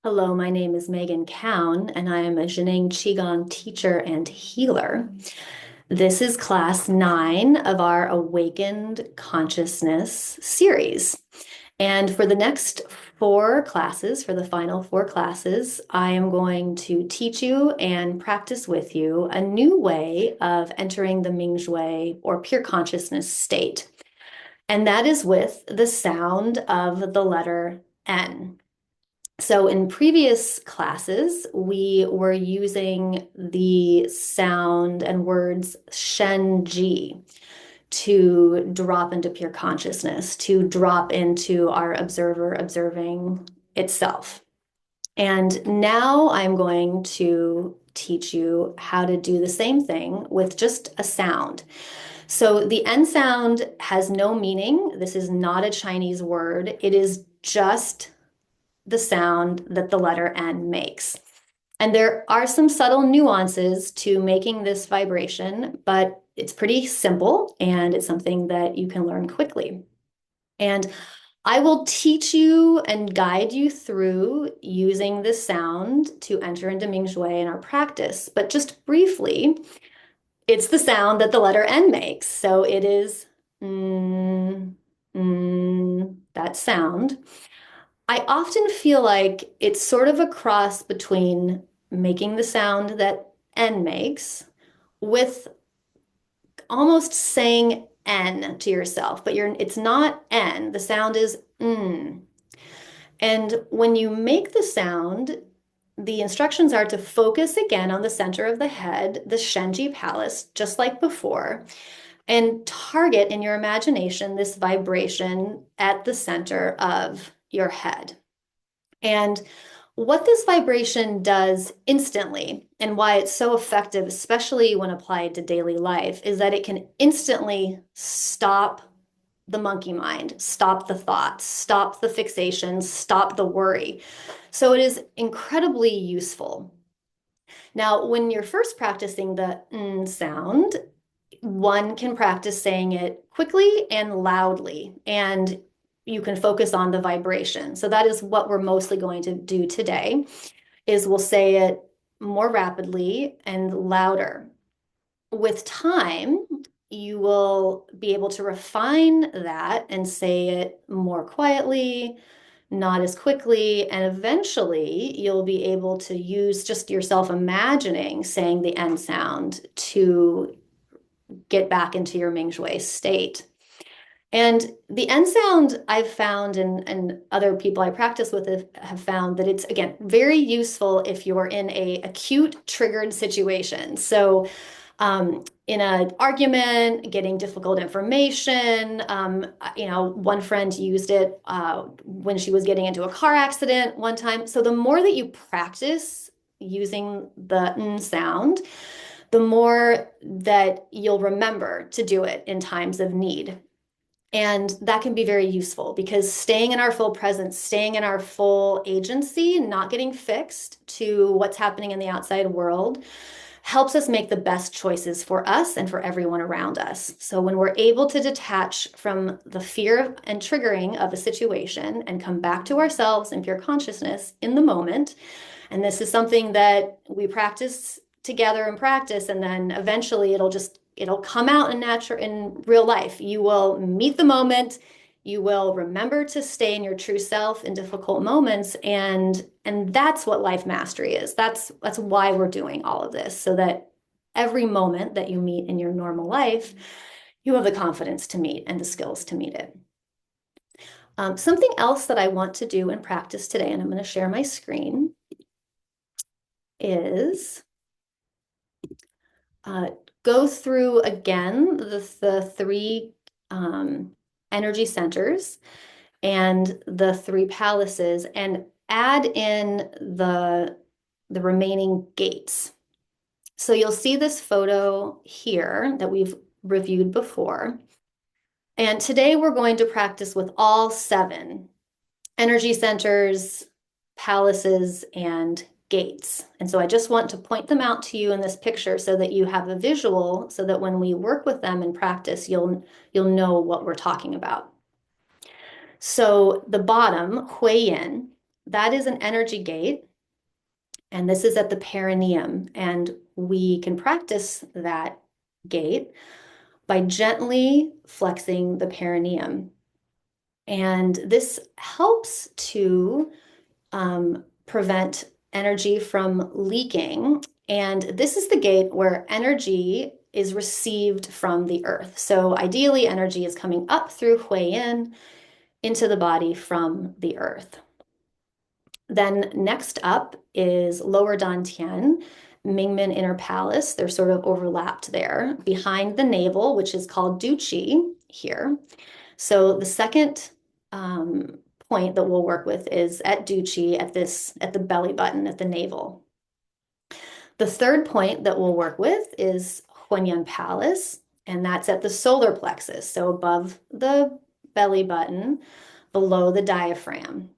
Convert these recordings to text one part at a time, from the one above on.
Hello, my name is Megan Kaun, and I am a Zhineng Qigong teacher and healer. This is class 9 of our Awakened Consciousness series. And for the next 4 classes, for the final 4 classes, I am going to teach you and practice with you a new way of entering the Mingjue or pure consciousness state. And that is with the sound of the letter N. So in previous classes, we were using the sound and words Shen to drop into pure consciousness, to drop into our observer observing itself. And now I'm going to teach you how to do the same thing with just a sound. So the N sound has no meaning. This is not a Chinese word. It is just the sound that the letter N makes. And there are some subtle nuances to making this vibration, but it's pretty simple and it's something that you can learn quickly. And I will teach you and guide you through using this sound to enter into Mingjue in our practice. But just briefly, it's the sound that the letter N makes. So it is that sound. I often feel like it's sort of a cross between making the sound that N makes with almost saying N to yourself, but it's not N. The sound is mm. And when you make the sound, the instructions are to focus again on the center of the head, the Shenji palace, just like before, and target in your imagination this vibration at the center of your head. And what this vibration does instantly, and why it's so effective, especially when applied to daily life, is that it can instantly stop the monkey mind, stop the thoughts, stop the fixations, stop the worry. So it is incredibly useful. Now, when you're first practicing the n sound, one can practice saying it quickly and loudly, and you can focus on the vibration. So that is what we're mostly going to do today, is we'll say it more rapidly and louder. With time, you will be able to refine that and say it more quietly, not as quickly, and eventually you'll be able to use just yourself imagining saying the N sound to get back into your Mingjue state. And the N sound I've found, and other people I practice with have found that it's, again, very useful if you're in a acute triggered situation. So in an argument, getting difficult information, one friend used it when she was getting into a car accident one time. So the more that you practice using the N sound, the more that you'll remember to do it in times of need. And that can be very useful because staying in our full presence, staying in our full agency, not getting fixed to what's happening in the outside world, helps us make the best choices for us and for everyone around us. So when we're able to detach from the fear and triggering of a situation and come back to ourselves in pure consciousness in the moment, and this is something that we practice together in practice, and then eventually it'll come out in real life. You will meet the moment. You will remember to stay in your true self in difficult moments, and that's what life mastery is. That's why we're doing all of this, so that every moment that you meet in your normal life, you have the confidence to meet and the skills to meet it. Something else that I want to do in practice today, and I'm going to share my screen, is go through again the 3 energy centers and the 3 palaces, and add in the remaining gates. So you'll see this photo here that we've reviewed before. And today we're going to practice with all 7 energy centers, palaces, and gates. And so I just want to point them out to you in this picture so that you have a visual, so that when we work with them in practice, you'll know what we're talking about. So the bottom, huiyin, that is an energy gate, and this is at the perineum. And we can practice that gate by gently flexing the perineum. And this helps to prevent energy from leaking. And this is the gate where energy is received from the earth. So ideally, energy is coming up through huiyin into the body from the earth. Then next up is lower dantien, Mingmen inner palace. They're sort of overlapped there behind the navel, which is called dazhui here. So the second point that we'll work with is at dazhui at the belly button at the navel. The third point that we'll work with is huiyin palace, and that's at the solar plexus, so above the belly button, below the diaphragm.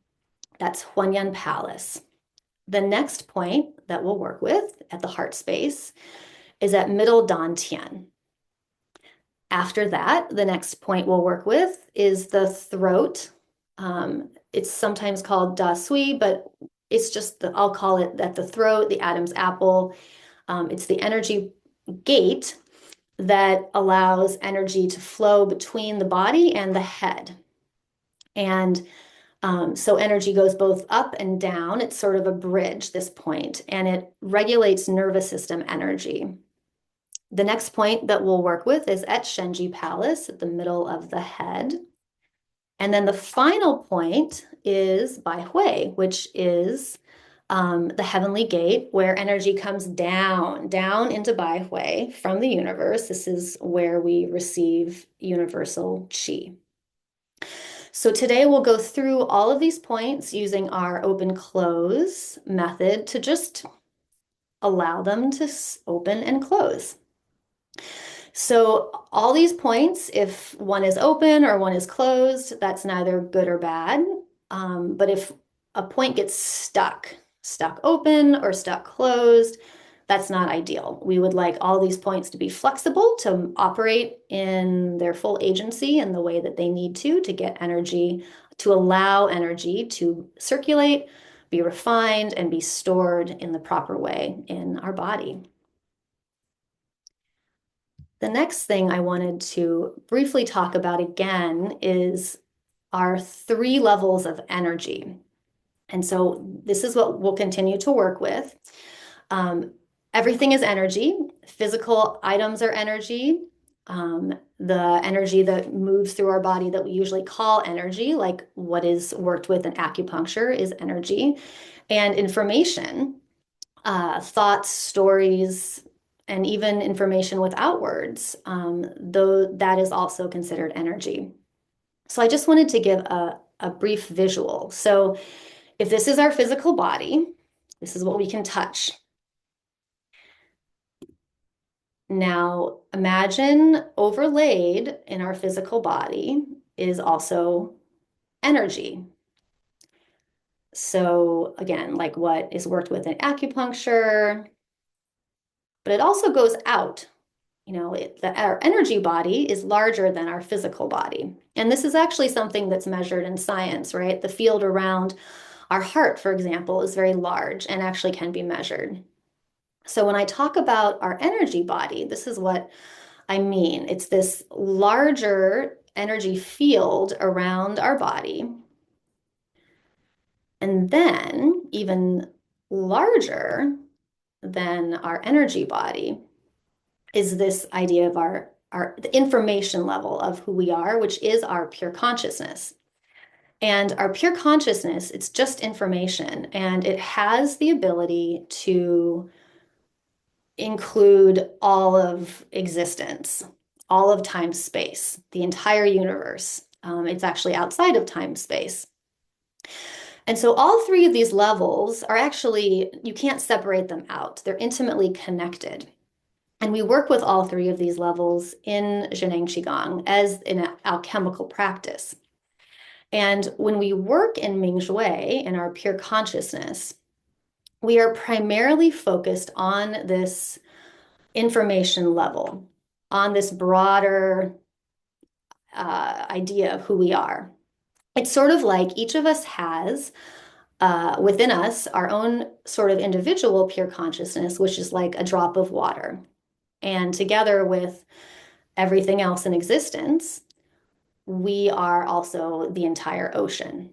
That's huiyin palace. The next point that we'll work with at the heart space is at middle dantien. After that, the next point we'll work with is the throat. It's sometimes called dazhui, but it's just, I'll call it at the throat, the Adam's apple. It's the energy gate that allows energy to flow between the body and the head. And so energy goes both up and down. It's sort of a bridge, this point, and it regulates nervous system energy. The next point that we'll work with is at Shen Palace at the middle of the head. And then the final point is baihui, which is the heavenly gate where energy comes down into baihui from the universe. This is where we receive universal qi. So today we'll go through all of these points using our open close method to just allow them to open and close. So all these points, if one is open or one is closed, that's neither good or bad. But if a point gets stuck open or stuck closed, that's not ideal. We would like all these points to be flexible, to operate in their full agency in the way that they need to get energy, to allow energy to circulate, be refined, and be stored in the proper way in our body. The next thing I wanted to briefly talk about again is our 3 levels of energy. And so this is what we'll continue to work with. Everything is energy. Physical items are energy. The energy that moves through our body that we usually call energy, like what is worked with in acupuncture, is energy. And information, thoughts, stories, and even information without words, though that is also considered energy. So I just wanted to give a brief visual. So if this is our physical body, this is what we can touch. Now imagine overlaid in our physical body is also energy. So again, like what is worked with in acupuncture, but it also goes out. You know, our energy body is larger than our physical body. And this is actually something that's measured in science, right? The field around our heart, for example, is very large and actually can be measured. So when I talk about our energy body, this is what I mean. It's this larger energy field around our body. And then even larger than our energy body is this idea of the information level of who we are, which is our pure consciousness. And our pure consciousness, it's just information, and it has the ability to include all of existence, all of time, space, the entire universe. It's actually outside of time, space. And so all 3 of these levels are actually, you can't separate them out. They're intimately connected. And we work with all 3 of these levels in Zhineng Qigong as in an alchemical practice. And when we work in Mingjue, in our pure consciousness, we are primarily focused on this information level, on this broader idea of who we are. It's sort of like each of us has within us our own sort of individual pure consciousness, which is like a drop of water. And together with everything else in existence, we are also the entire ocean.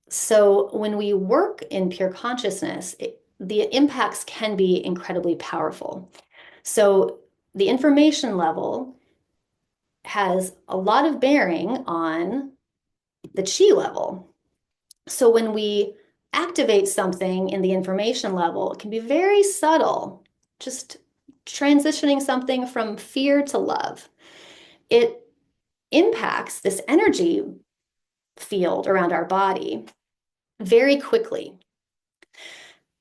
So when we work in pure consciousness, the impacts can be incredibly powerful. So the information level has a lot of bearing on the chi level. So when we activate something in the information level, it can be very subtle, just transitioning something from fear to love. It impacts this energy field around our body very quickly.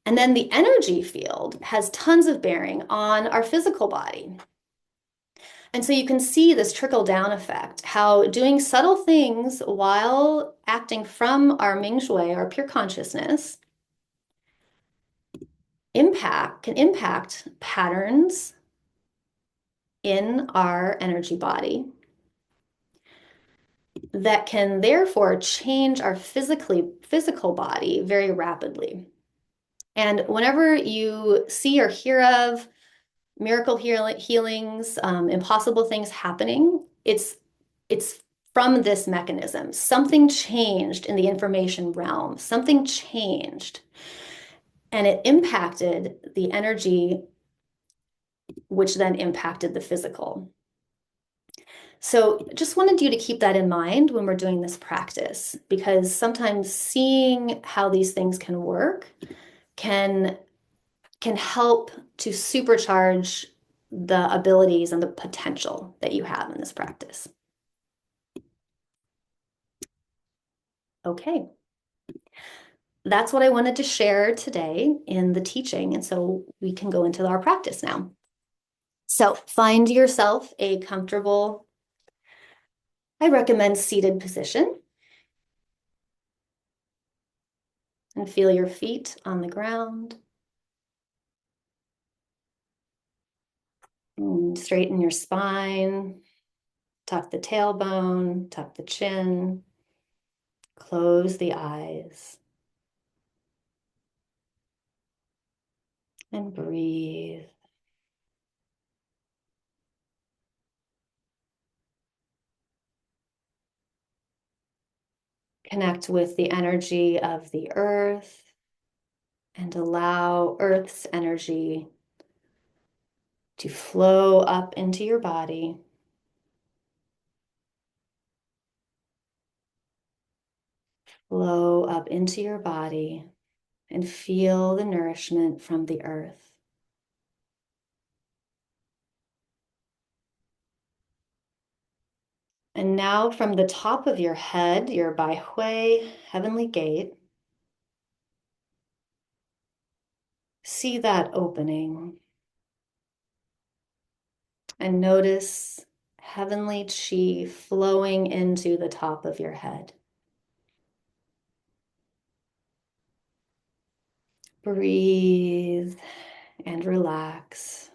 And then the energy field has tons of bearing on our physical body. And so you can see this trickle down effect, how doing subtle things while acting from our Mingjue, our pure consciousness, can impact patterns in our energy body that can therefore change our physical body very rapidly. And whenever you see or hear of miracle healings, impossible things happening, it's from this mechanism. Something changed in the information realm. Something changed, and it impacted the energy, which then impacted the physical. So just wanted you to keep that in mind when we're doing this practice, because sometimes seeing how these things can work can help to supercharge the abilities and the potential that you have in this practice. Okay. That's what I wanted to share today in the teaching. And so we can go into our practice now. So find yourself a comfortable, I recommend seated position. And feel your feet on the ground. And straighten your spine. Tuck the tailbone, tuck the chin. Close the eyes. And breathe. Connect with the energy of the earth and allow Earth's energy to flow up into your body. Flow up into your body and feel the nourishment from the earth. And now from the top of your head, your baihui, heavenly gate, see that opening and notice heavenly chi flowing into the top of your head. Breathe and relax.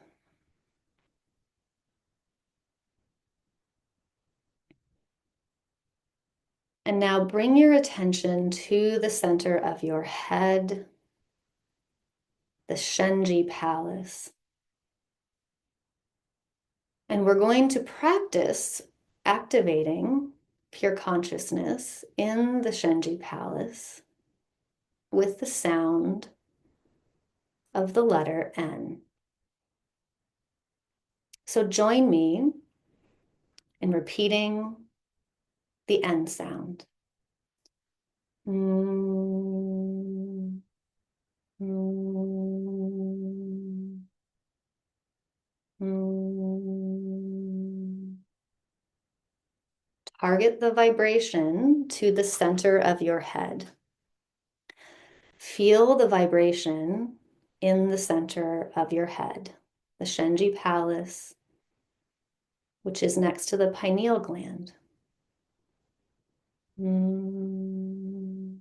And now bring your attention to the center of your head, the Shenji Palace. And we're going to practice activating pure consciousness in the Shenji Palace with the sound of the letter N. So join me in repeating the N sound. Mm, mm, mm. Target the vibration to the center of your head. Feel the vibration in the center of your head, the Shenji Palace, which is next to the pineal gland. Mm,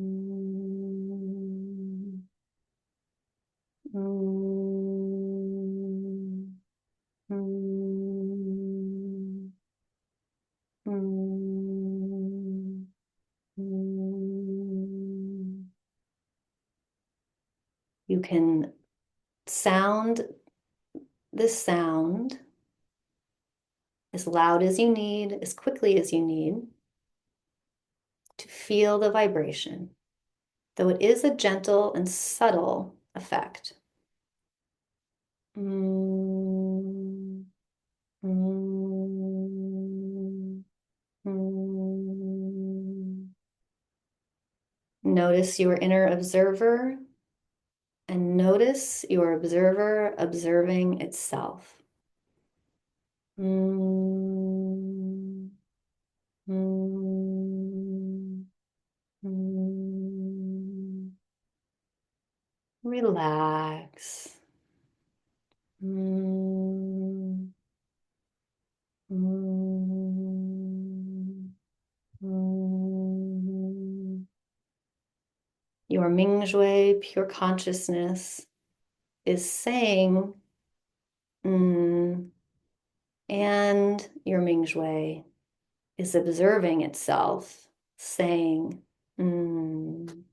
mm, mm, mm, mm, mm. You can sound this sound as loud as you need, as quickly as you need to feel the vibration, though it is a gentle and subtle effect. Mm, mm, mm. Notice your inner observer and notice your observer observing itself. Mm, mm, mm. Relax. Mm, mm, mm. Your Mingjue pure consciousness is saying, mm, and your Mingjue is observing itself, saying, mm,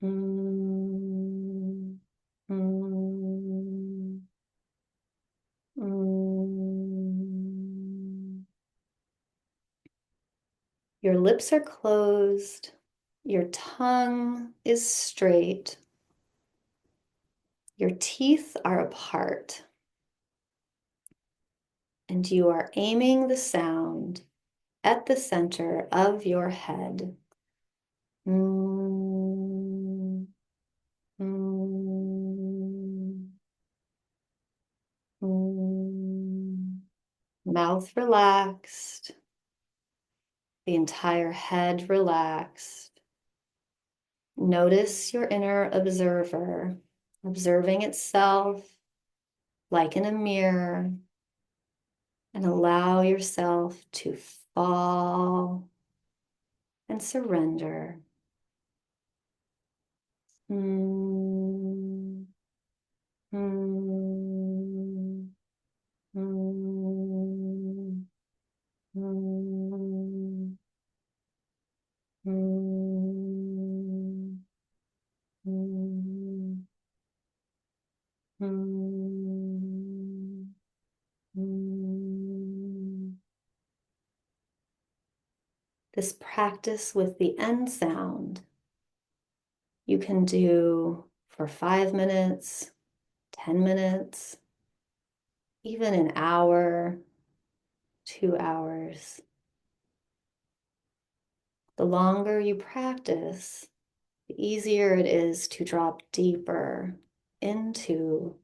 mm, mm, mm. Your lips are closed, your tongue is straight, your teeth are apart, and you are aiming the sound at the center of your head. Mm, mm, mm. Mouth relaxed, the entire head relaxed. Notice your inner observer, observing itself like in a mirror, and allow yourself to fall and surrender. Mm, mm, mm, mm, mm, mm, mm, mm. This practice with the end sound you can do for 5 minutes, 10 minutes, even an hour, 2 hours. The longer you practice, the easier it is to drop deeper into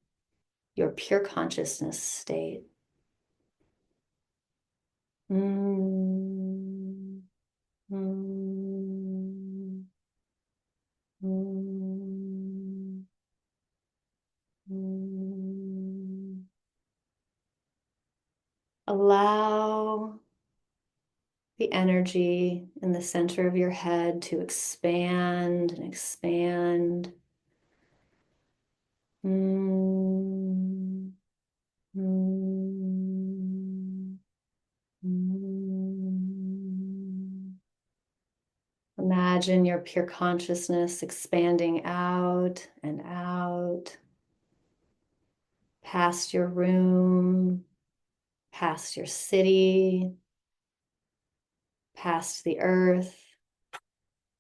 your pure consciousness state. Mm, mm, mm, mm. Allow the energy in the center of your head to expand and expand. Mm, mm, mm. Imagine your pure consciousness expanding out and out, past your room, past your city, past the earth,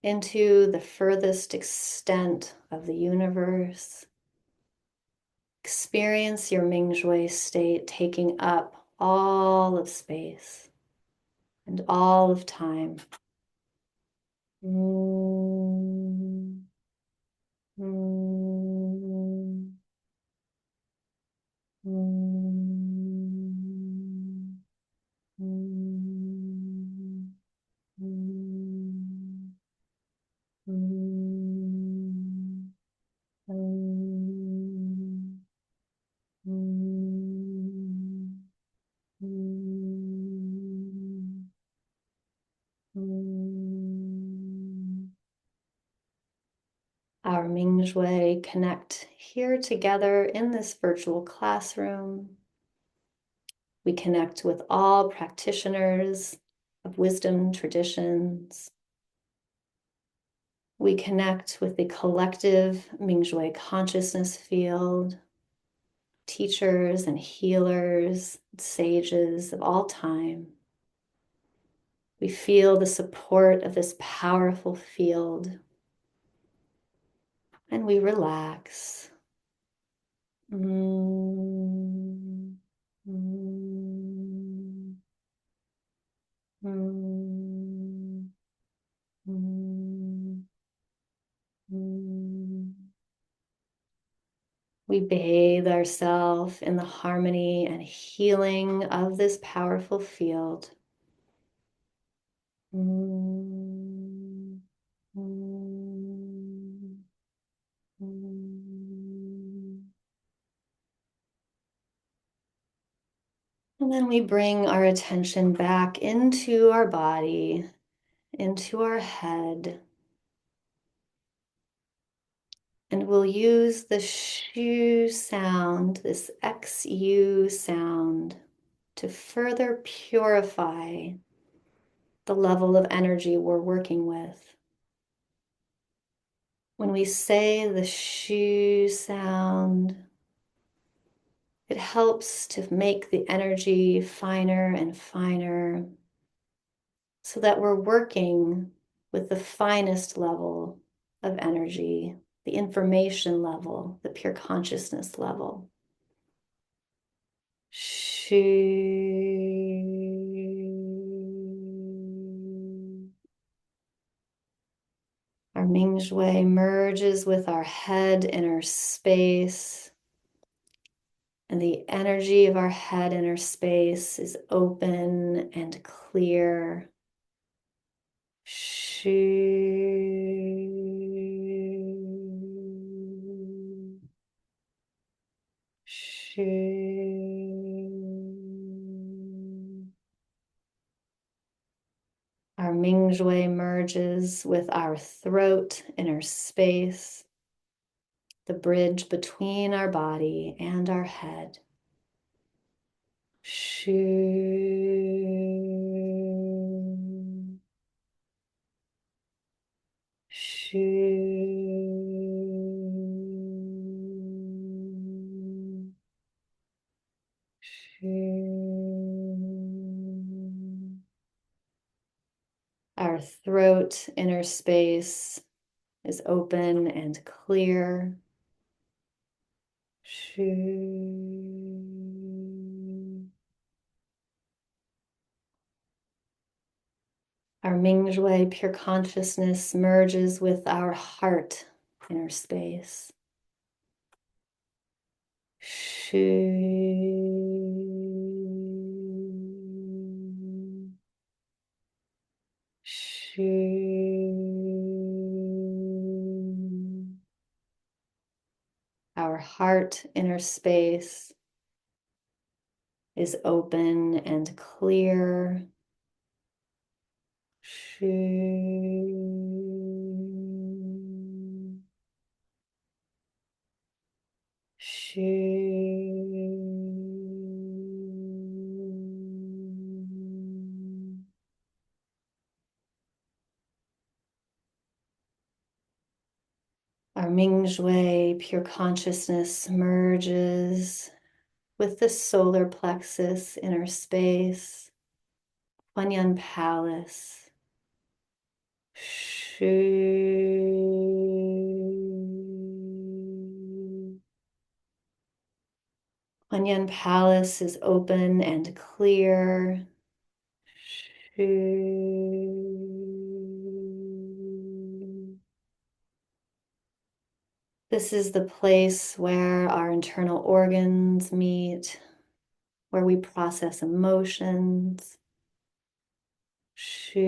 into the furthest extent of the universe. Experience your Mingjue state taking up all of space and all of time. Mm, mm, mm, mm, mm, mm, mm, mm, mm, mm. Our Mingjue connect here together in this virtual classroom. We connect with all practitioners of wisdom traditions. we connect with the collective Mingjue consciousness field, teachers and healers, sages of all time. We feel the support of this powerful field, and we relax. Mm, mm, mm, mm, mm. We bathe ourselves in the harmony and healing of this powerful field. Mm, mm, mm. And then we bring our attention back into our body, into our head. And we'll use the shu sound, this XU sound, to further purify the level of energy we're working with. When we say the shu sound, it helps to make the energy finer and finer so that we're working with the finest level of energy, the information level, the pure consciousness level. Shu. Our Mingjue merges with our head inner space, and the energy of our head inner space is open and clear. Shu. Shu. Our Mingjue merges with our throat inner space, the bridge between our body and our head. Shu. Shu. Shu. Our throat inner space is open and clear. Shu. Our Mingjue pure consciousness merges with our heart inner space. Shu. Shu. Our heart inner space is open and clear. Shu. Shu. Our Mingjue pure consciousness merges with the solar plexus inner space, Huiyin palace. Shu. Huiyin palace is open and clear. Shu. This is the place where our internal organs meet, where we process emotions. Shu.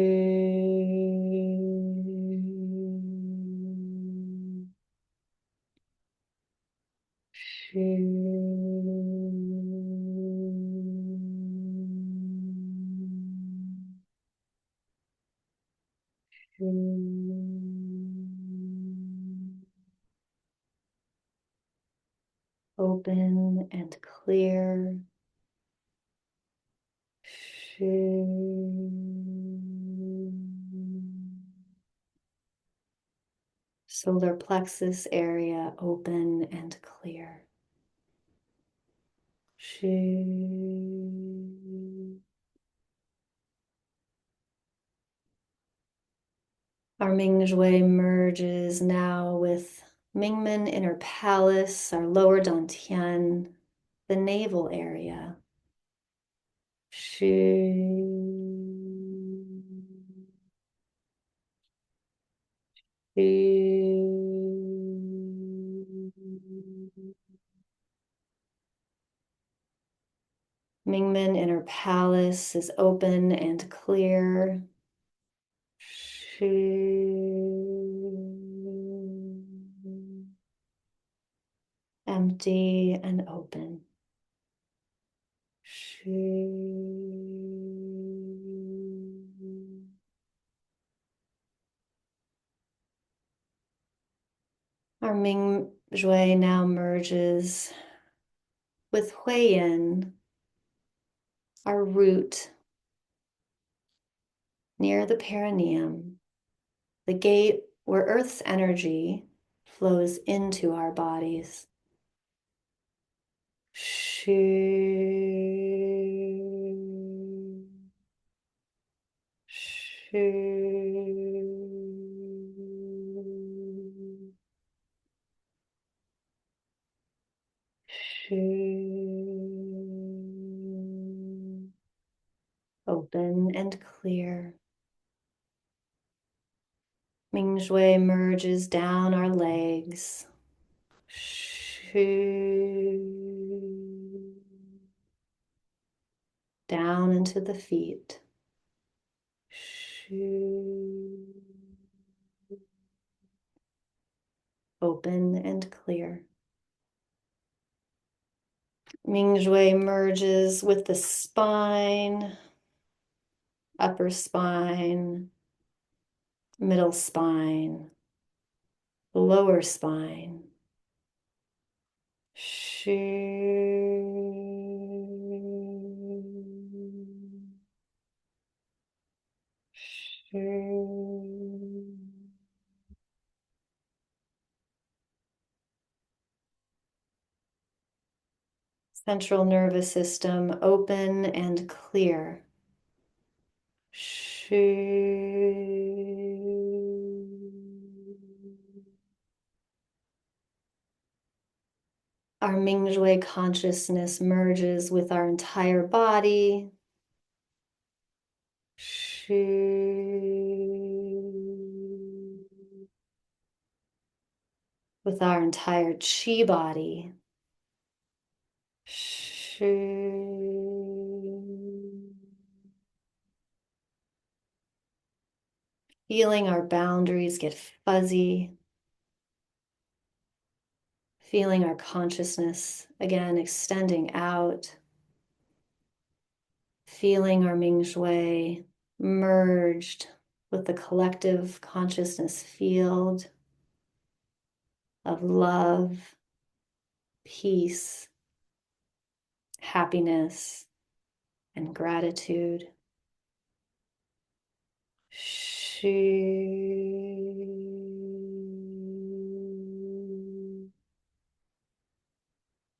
Shu. Open and clear. Shu. solar plexus area open and clear. Shu. Our Mingjue merges now with Mingmen inner palace, our lower dantien, the navel area. Shu. Mingmen inner palace is open and clear. Empty and open. Our Mingjue now merges with huiyin, our root, near the perineum, the gate where Earth's energy flows into our bodies. Shu. Shu. Shu. Open and clear. Mingjue merges down our legs. Shu. Down into the feet. Shu. Open and clear. Mingjue merges with the spine, upper spine, middle spine, lower spine. Shu. Shu. Central nervous system open and clear. Shu. Our Mingjue consciousness merges with our entire body. Shu. With our entire chi body. Shu. Feeling our boundaries get fuzzy. Feeling our consciousness again extending out. Feeling our Mingjue merged with the collective consciousness field of love, peace, happiness, and gratitude. Shu.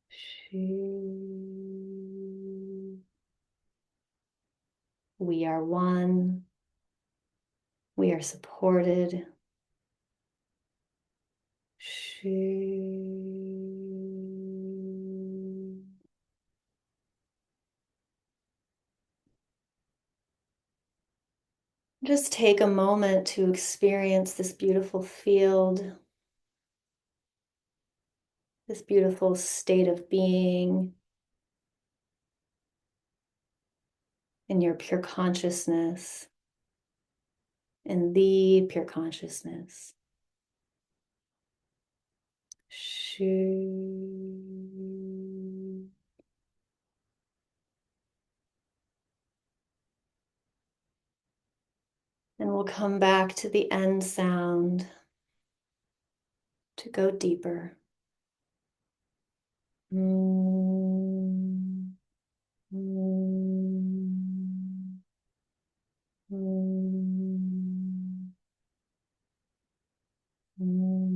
Shu. We are one. We are supported. Shu. Just take a moment to experience this beautiful field, this beautiful state of being in your pure consciousness, in the pure consciousness. Shu. And we'll come back to the end sound to go deeper. Mm. Mm. Mm. Mm.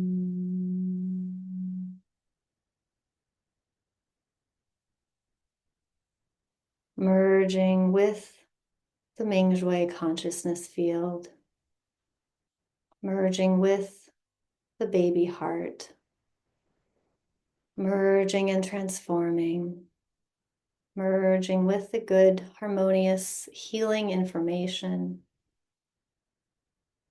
merging with the Mingjue consciousness field, merging with the baby heart, merging and transforming, merging with the good, harmonious, healing information,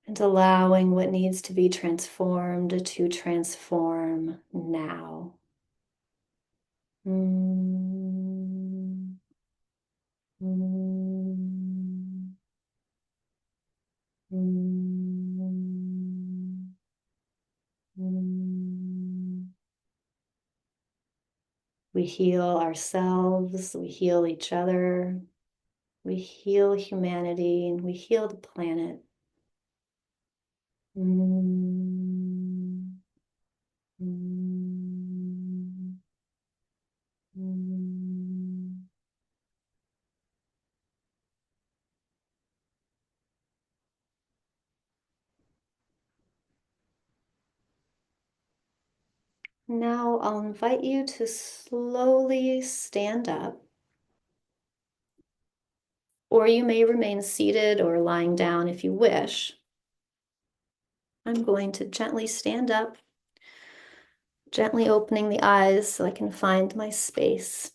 and allowing what needs to be transformed to transform now. Mm. Mm. Mm. Mm. We heal ourselves, we heal each other, we heal humanity, and we heal the planet. Mm. Mm. Mm. Now I'll invite you to slowly stand up, or you may remain seated or lying down if you wish. I'm going to gently stand up, gently opening the eyes so I can find my space.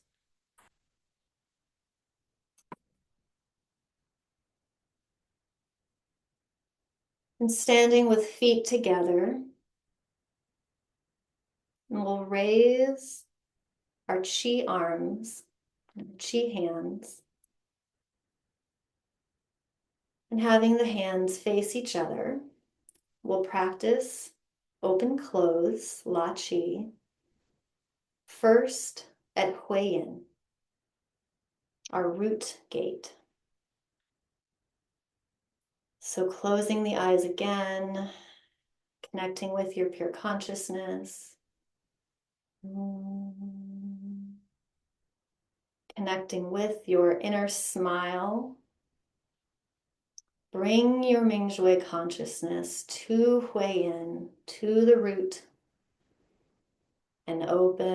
And standing with feet together, and we'll raise our chi arms and chi hands. And having the hands face each other, we'll practice open close, la chi, first at huiyin, our root gate. So closing the eyes again, connecting with your pure consciousness. Connecting with your inner smile. Bring your Mingjue consciousness to huiyin, to the root, and open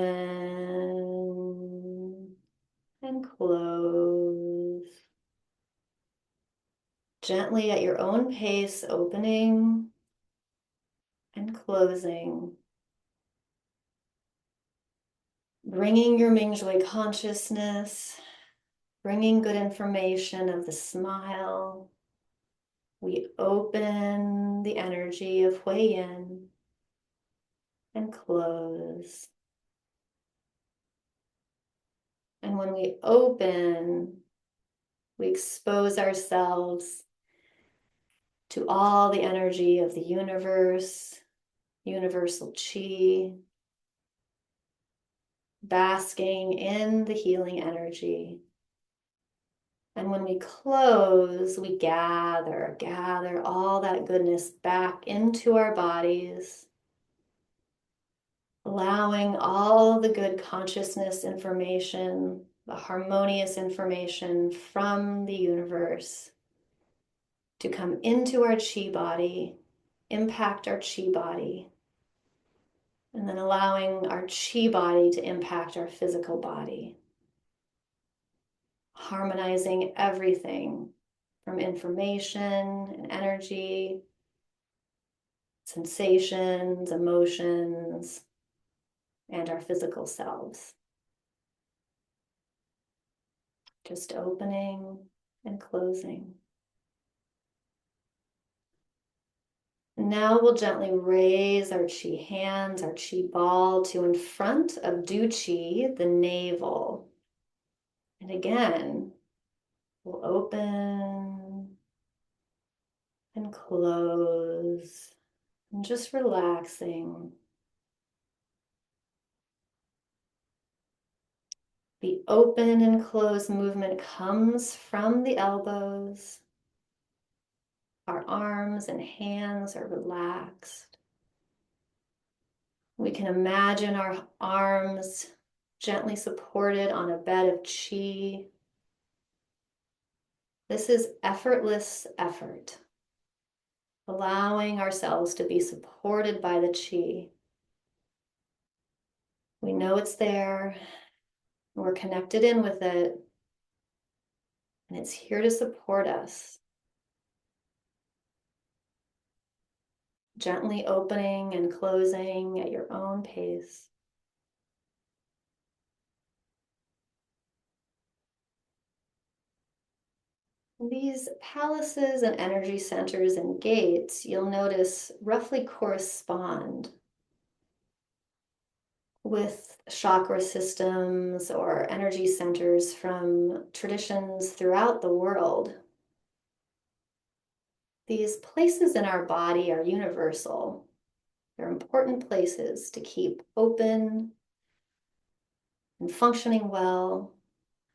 and close. Gently at your own pace, opening and closing. Bringing your Mingjue consciousness, bringing good information of the smile. We open the energy of huiyin and close. And when we open, we expose ourselves to all the energy of the universe, universal chi, basking in the healing energy. And when we close, we gather all that goodness back into our bodies, allowing all the good consciousness information, the harmonious information from the universe to come into our chi body, impact our chi body, and then allowing our chi body to impact our physical body, harmonizing everything from information and energy, sensations, emotions, and our physical selves. Just opening and closing. Now we'll gently raise our chi hands, our chi ball to in front of du chi, the navel. And again, we'll open and close, and just relaxing. The open and close movement comes from the elbows. Our arms and hands are relaxed. We can imagine our arms gently supported on a bed of chi. This is effortless effort, allowing ourselves to be supported by the chi. We know it's there, we're connected in with it, and it's here to support us. Gently opening and closing at your own pace. These palaces and energy centers and gates, you'll notice, roughly correspond with chakra systems or energy centers from traditions throughout the world. These places in our body are universal. They're important places to keep open and functioning well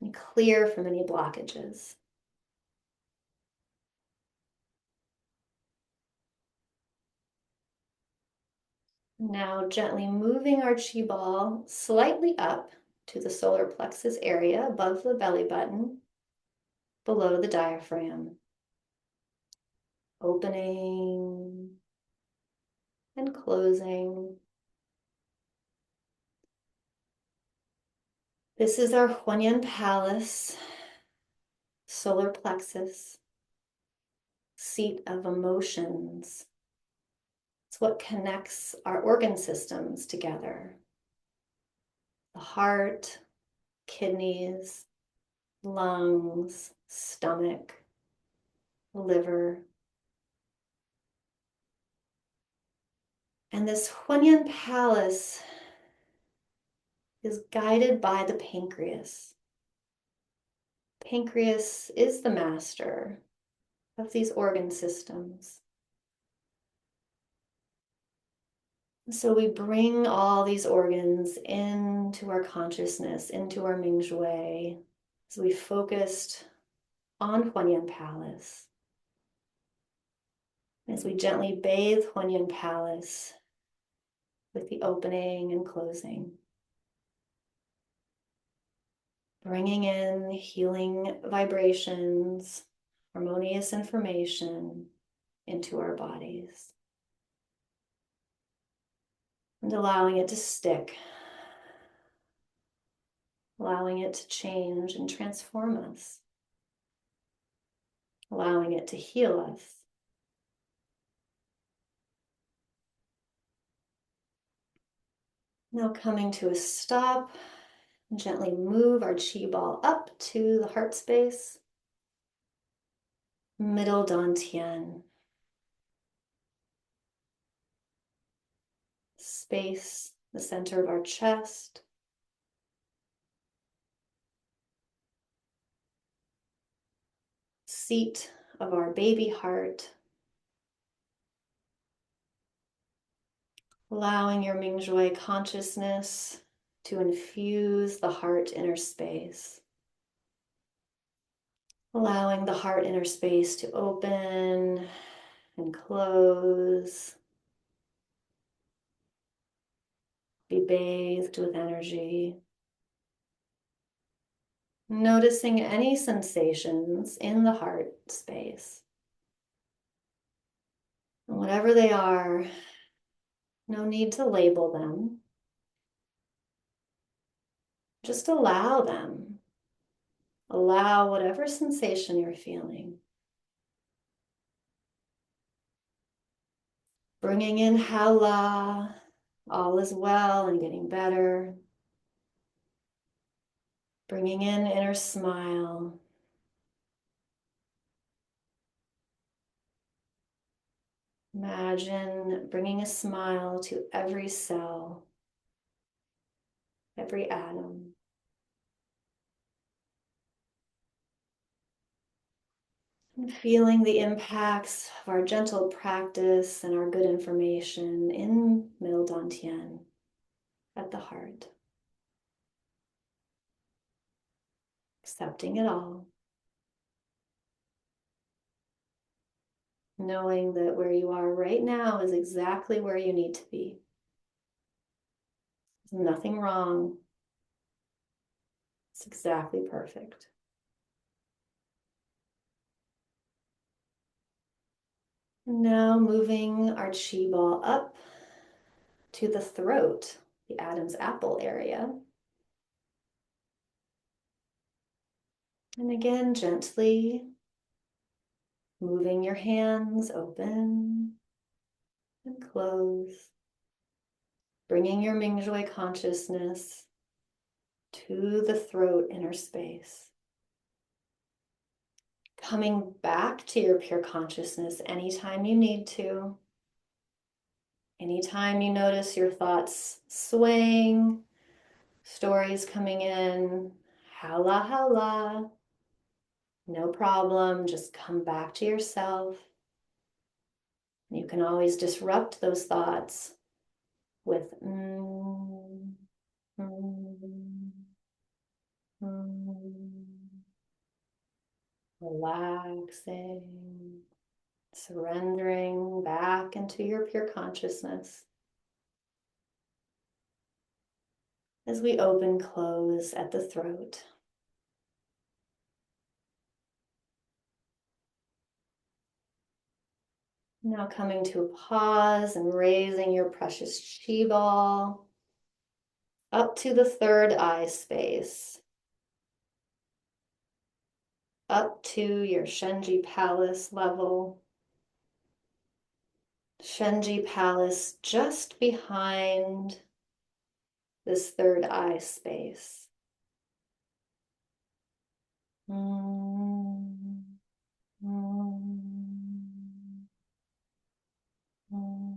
and clear from any blockages. Now gently moving our chi ball slightly up to the solar plexus area above the belly button, below the diaphragm. Opening and closing. This is our huiyin palace, solar plexus, seat of emotions. It's what connects our organ systems together. The heart, kidneys, lungs, stomach, liver. And this huiyin palace is guided by the pancreas. Pancreas is the master of these organ systems. So we bring all these organs into our consciousness, into our Mingjue, as we focused on huiyin palace. As we gently bathe huiyin palace with the opening and closing. Bringing in healing vibrations, harmonious information into our bodies. And allowing it to stick. Allowing it to change and transform us. Allowing it to heal us. Now coming to a stop, gently move our chi ball up to the heart space, middle dantien, space, the center of our chest, seat of our baby heart, allowing your Mingjue consciousness to infuse the heart inner space. Allowing the heart inner space to open and close, be bathed with energy. Noticing any sensations in the heart space. And whatever they are, no need to label them. Just allow them. Allow whatever sensation you're feeling. Bringing in hala, all is well and getting better. Bringing in inner smile. Imagine bringing a smile to every cell, every atom. And feeling the impacts of our gentle practice and our good information in middle dantien at the heart. Accepting it all. Knowing that where you are right now is exactly where you need to be. There's nothing wrong. It's exactly perfect. Now moving our chi ball up to the throat, the Adam's apple area. And again, gently moving your hands open and close, bringing your Mingjue consciousness to the throat inner space. Coming back to your pure consciousness anytime you need to. Anytime you notice your thoughts swaying, stories coming in, howla, howla, no problem, just come back to yourself. You can always disrupt those thoughts with mm, relaxing, surrendering back into your pure consciousness. As we open, close at the throat. Now coming to a pause and raising your precious chi ball up to the third eye space, up to your Shenji Palace level. Shenji Palace just behind this third eye space. Mm, mm, mm.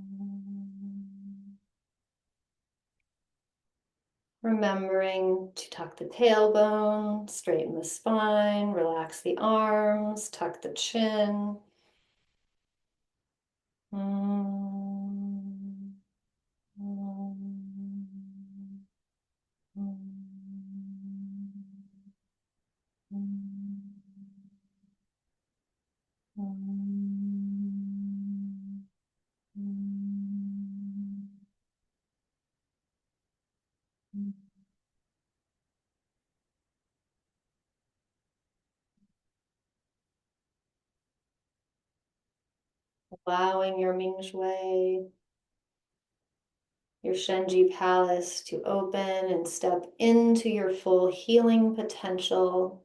Remembering to tuck the tailbone, straighten the spine, relax the arms, tuck the chin. Mm, mm, mm, allowing your Mingjue, your Shenji Palace to open and step into your full healing potential.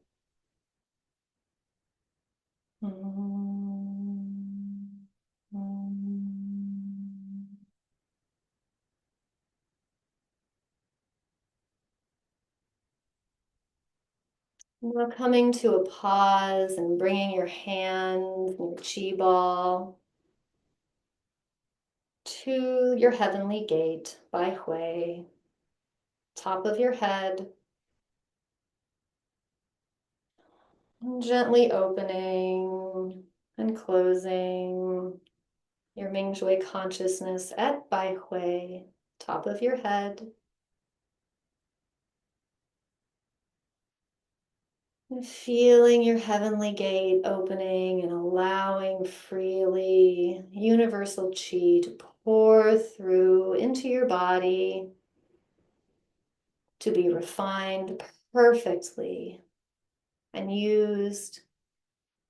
Now coming to a pause and bringing your hands and your chi ball to your heavenly gate, baihui, top of your head, and gently opening and closing your Mingjue consciousness at baihui, top of your head. And feeling your heavenly gate opening and allowing freely universal chi to pour through into your body to be refined perfectly and used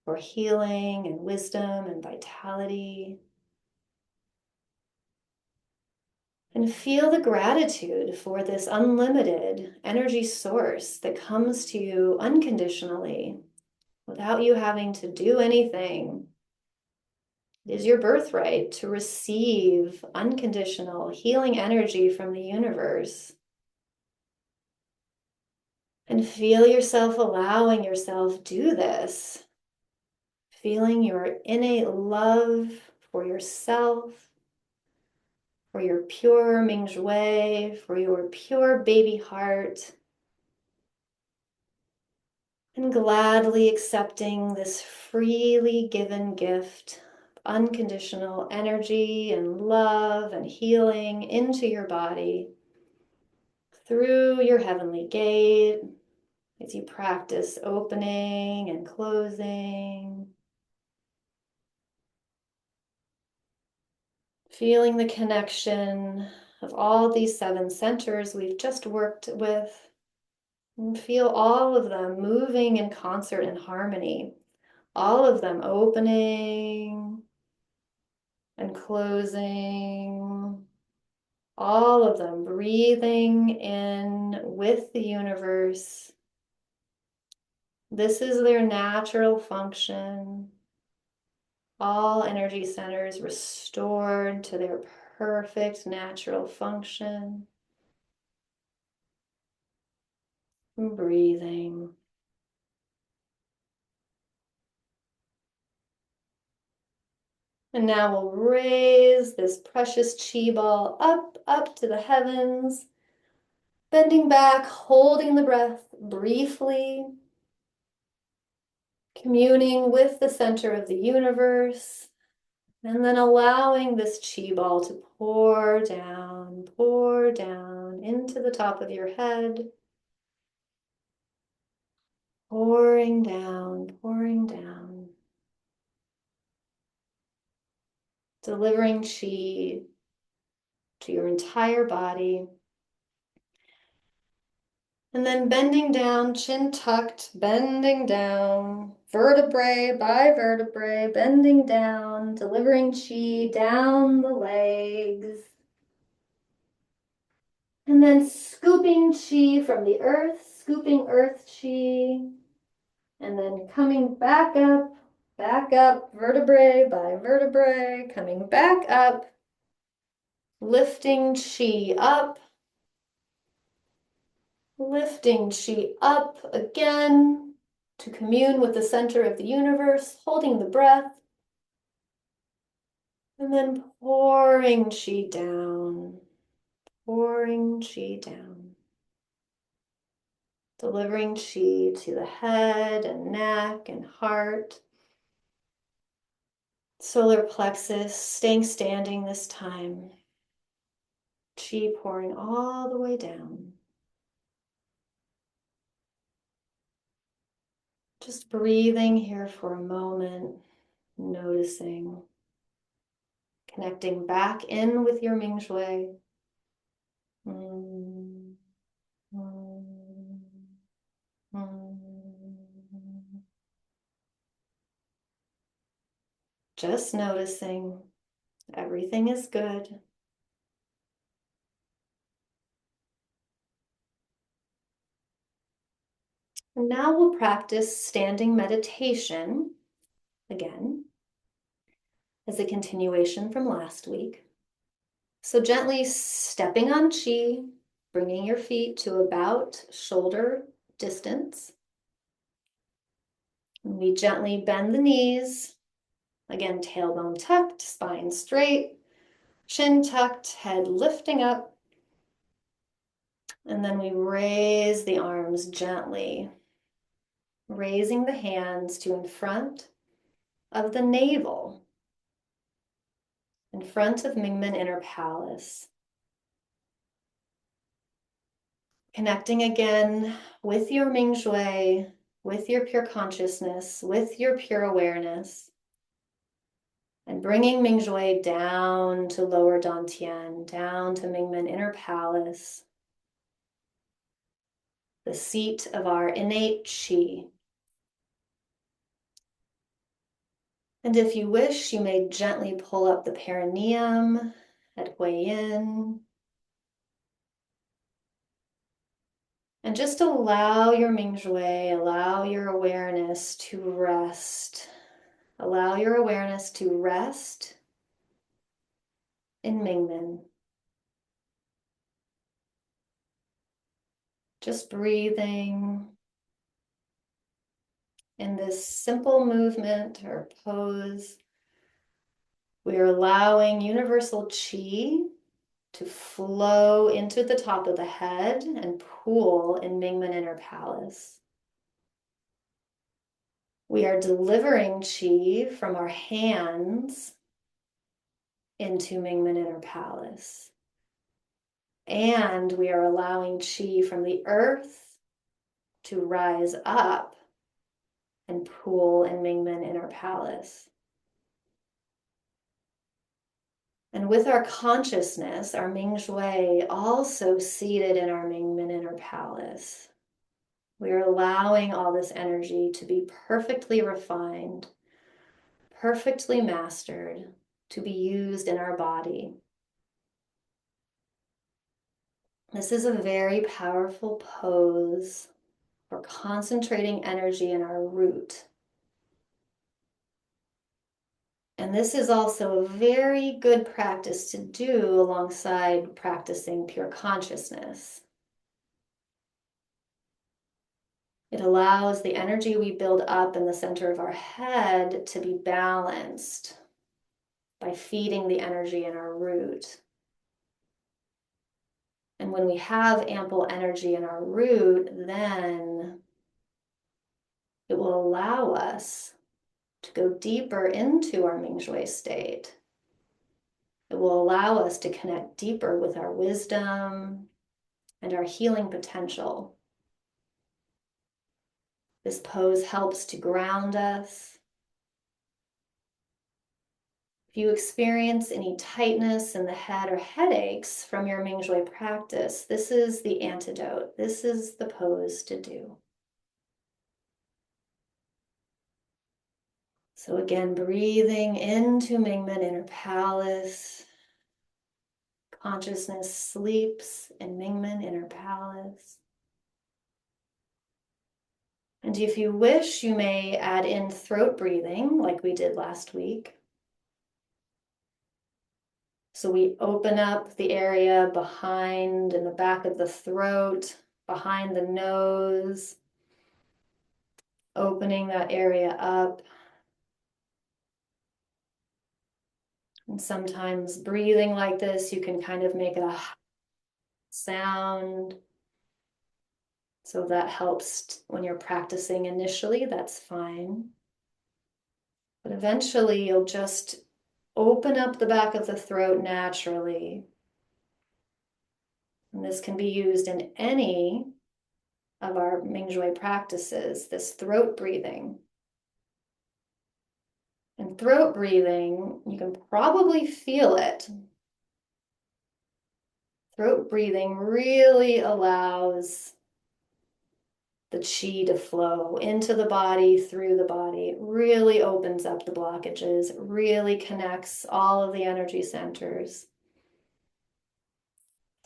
for healing and wisdom and vitality. And feel the gratitude for this unlimited energy source that comes to you unconditionally without you having to do anything. It is your birthright to receive unconditional healing energy from the universe. And feel yourself allowing yourself do this. Feeling your innate love for yourself, for your pure Mingjue, for your pure baby heart, and gladly accepting this freely given gift of unconditional energy and love and healing into your body through your heavenly gate as you practice opening and closing. Feeling the connection of all these 7 centers we've just worked with, and feel all of them moving in concert and harmony, all of them opening and closing, all of them breathing in with the universe This is their natural function. All energy centers restored to their perfect natural function. Breathing. And now we'll raise this precious chi ball up to the heavens, bending back, holding the breath briefly, communing with the center of the universe, and then allowing this chi ball to pour down into the top of your head, pouring down, delivering chi to your entire body. And then bending down, chin tucked, bending down, vertebrae by vertebrae, bending down, delivering chi down the legs. And then scooping chi from the earth, scooping earth chi, and then coming back up, vertebrae by vertebrae, coming back up, lifting chi up, lifting chi up again to commune with the center of the universe, holding the breath, and then pouring chi down, delivering chi to the head and neck and heart. Solar plexus, staying standing this time. Chi pouring all the way down. Just breathing here for a moment, noticing, connecting back in with your Mingjue. Mm, mm, mm. Just noticing everything is good. And now we'll practice standing meditation again as a continuation from last week. So gently stepping on chi, bringing your feet to about shoulder distance. And we gently bend the knees. Again, tailbone tucked, spine straight, chin tucked, head lifting up. And then we raise the arms gently, raising the hands to in front of the navel, in front of Mingmen Inner Palace. Connecting again with your Mingjue, with your pure consciousness, with your pure awareness, and bringing Mingjue down to lower dantien, down to Mingmen Inner Palace, the seat of our innate qi. And if you wish, you may gently pull up the perineum at huiyin, and just allow your Mingjue, allow your awareness to rest. Allow your awareness to rest in Mingmen. Just breathing in this simple movement or pose. We are allowing universal qi to flow into the top of the head and pool in Mingmen Inner Palace. We are delivering qi from our hands into Mingmen Inner Palace. And we are allowing qi from the earth to rise up and pool in Mingmen Inner Palace. And with our consciousness, our Mingjue also seated in our Mingmen Inner Palace, we are allowing all this energy to be perfectly refined, perfectly mastered, to be used in our body. This is a very powerful pose We're concentrating energy in our root. And this is also a very good practice to do alongside practicing pure consciousness. It allows the energy we build up in the center of our head to be balanced by feeding the energy in our root. And when we have ample energy in our root, then it will allow us to go deeper into our Mingjue state. It will allow us to connect deeper with our wisdom and our healing potential. This pose helps to ground us. If you experience any tightness in the head or headaches from your Mingjue practice, this is the antidote. This is the pose to do. So again, breathing into Mingmen Inner Palace. Consciousness sleeps in Mingmen Inner Palace. And if you wish, you may add in throat breathing like we did last week. So we open up the area behind in the back of the throat, behind the nose, opening that area up. And sometimes breathing like this, you can kind of make a sound. So that helps when you're practicing initially, that's fine. But eventually you'll just open up the back of the throat naturally. And this can be used in any of our Mingjue practices, this throat breathing. And throat breathing, you can probably feel it. Throat breathing really allows the qi to flow into the body, through the body. It really opens up the blockages. It really connects all of the energy centers.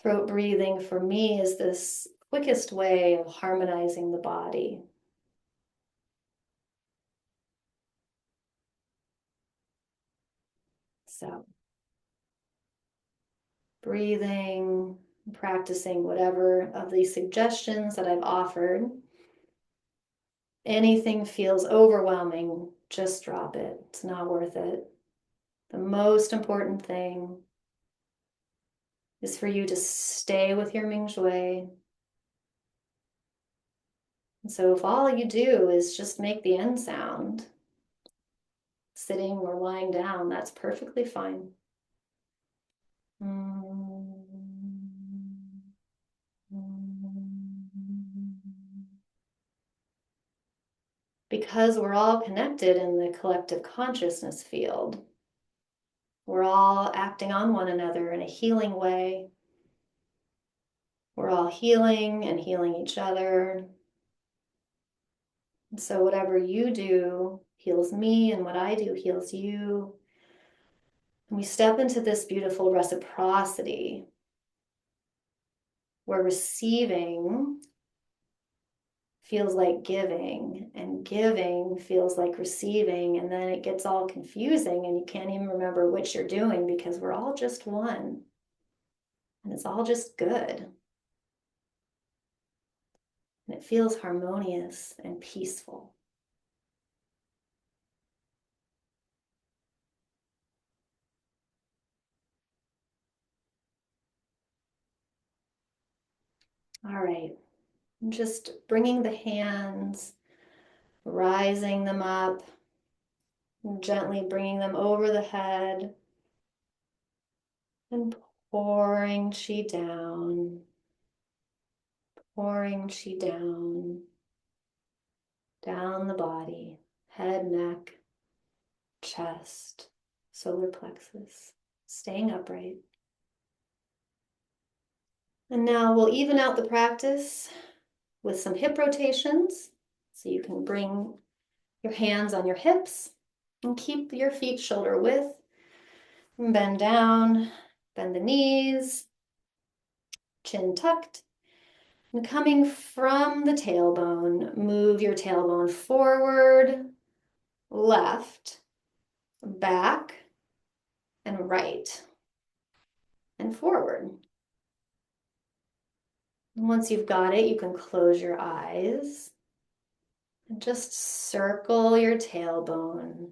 Throat breathing for me is this quickest way of harmonizing the body. So, breathing, practicing whatever of these suggestions that I've offered. Anything feels overwhelming, just drop it. It's not worth it. The most important thing is for you to stay with your Mingjue. And so if all you do is just make the end sound, sitting or lying down, that's perfectly fine. Because we're all connected in the collective consciousness field. We're all acting on one another in a healing way. We're all healing and healing each other. And so whatever you do heals me, and what I do heals you. And we step into this beautiful reciprocity where receiving feels like giving, and giving feels like receiving, and then it gets all confusing and you can't even remember which you're doing because we're all just one. And it's all just good. And it feels harmonious and peaceful. All right, I'm just bringing the hands, rising them up, gently bringing them over the head, and pouring qi down, pouring qi down, down the body, head, neck, chest, solar plexus, staying upright. And now we'll even out the practice with some hip rotations. So you can bring your hands on your hips and keep your feet shoulder width. And bend down, bend the knees, chin tucked, And coming from the tailbone, move your tailbone forward, left, back, and right, and forward. And once you've got it, you can close your eyes and just circle your tailbone,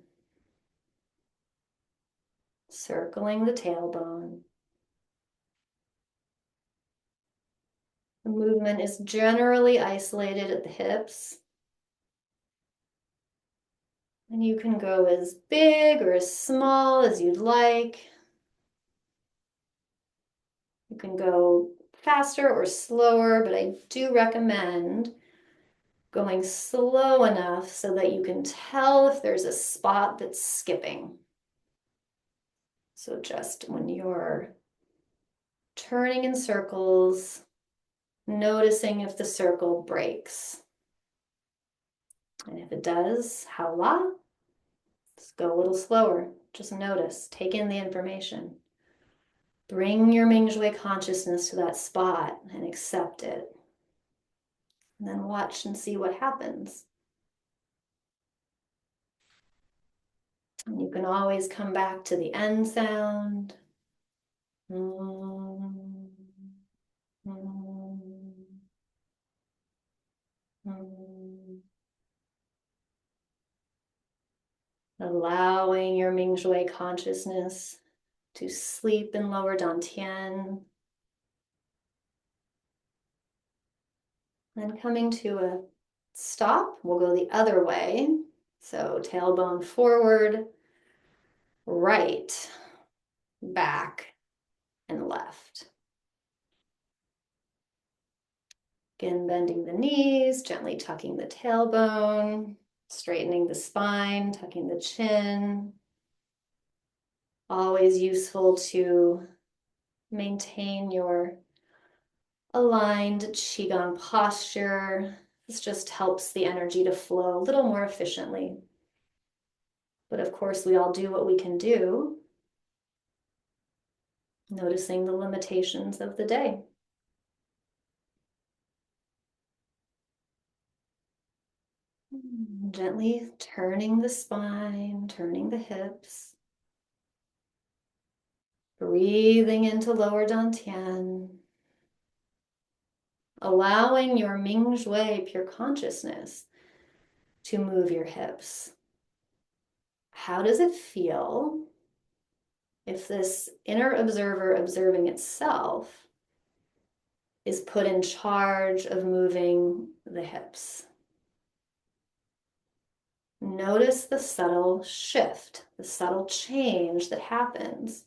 circling the tailbone. The movement is generally isolated at the hips. And you can go as big or as small as you'd like. You can go faster or slower, but I do recommend going slow enough so that you can tell if there's a spot that's skipping. So just when you're turning in circles, noticing if the circle breaks. And if it does, how la? Just go a little slower. Just notice, take in the information. Bring your Mingjue consciousness to that spot and accept it. And then watch and see what happens. And you can always come back to the end sound. Mm, mm, mm. Allowing your Mingjue consciousness to sleep in lower dantien. Then coming to a stop, we'll go the other way. So tailbone forward, right, back, and left. Again, bending the knees, gently tucking the tailbone, straightening the spine, tucking the chin. Always useful to maintain your aligned Qigong posture. This just helps the energy to flow a little more efficiently. But of course, we all do what we can do, noticing the limitations of the day. Gently turning the spine, turning the hips. Breathing into lower dantien. Allowing your Mingjue pure consciousness to move your hips. How does it feel if this inner observer observing itself is put in charge of moving the hips? Notice the subtle shift, the subtle change that happens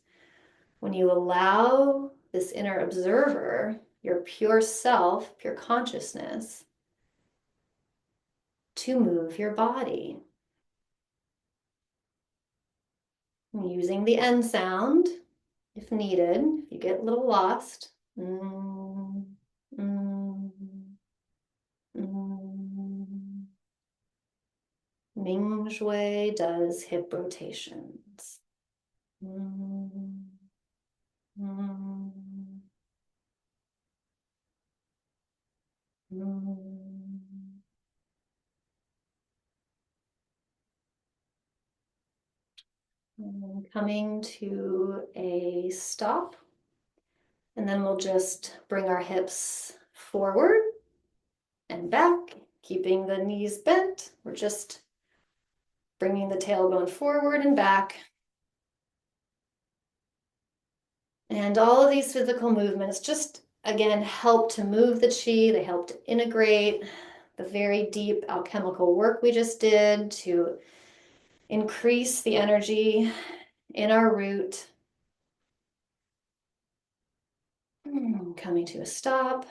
when you allow this inner observer, your pure self, pure consciousness, to move your body. Using the end sound, if needed, if you get a little lost. Mm, mm, mm. Mingjue does hip rotations. Mm, mm, mm. Coming to a stop, and then we'll just bring our hips forward and back, keeping the knees bent. We're just bringing the tailbone forward and back. And all of these physical movements just, again, help to move the qi. They help to integrate the very deep alchemical work we just did to increase the energy in our root. Coming to a stop,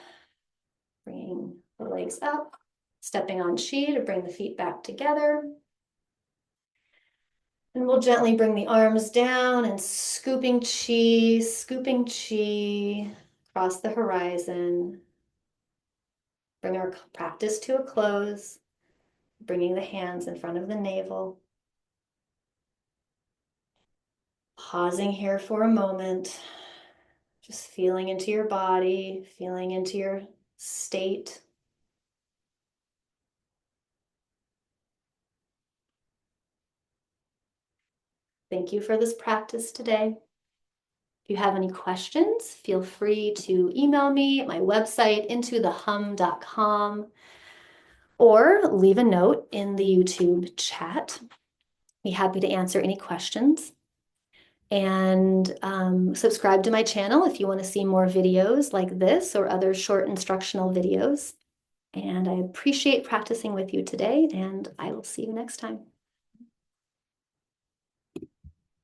bringing the legs up, stepping on qi to bring the feet back together. And we'll gently bring the arms down and scooping qi across the horizon. Bring our practice to a close, bringing the hands in front of the navel. Pausing here for a moment, just feeling into your body, feeling into your state. Thank you for this practice today. If you have any questions, feel free to email me at my website, intothehum.com, or leave a note in the YouTube chat. Be happy to answer any questions. And subscribe to my channel if you want to see more videos like this or other short instructional videos. And I appreciate practicing with you today, and I will see you next time.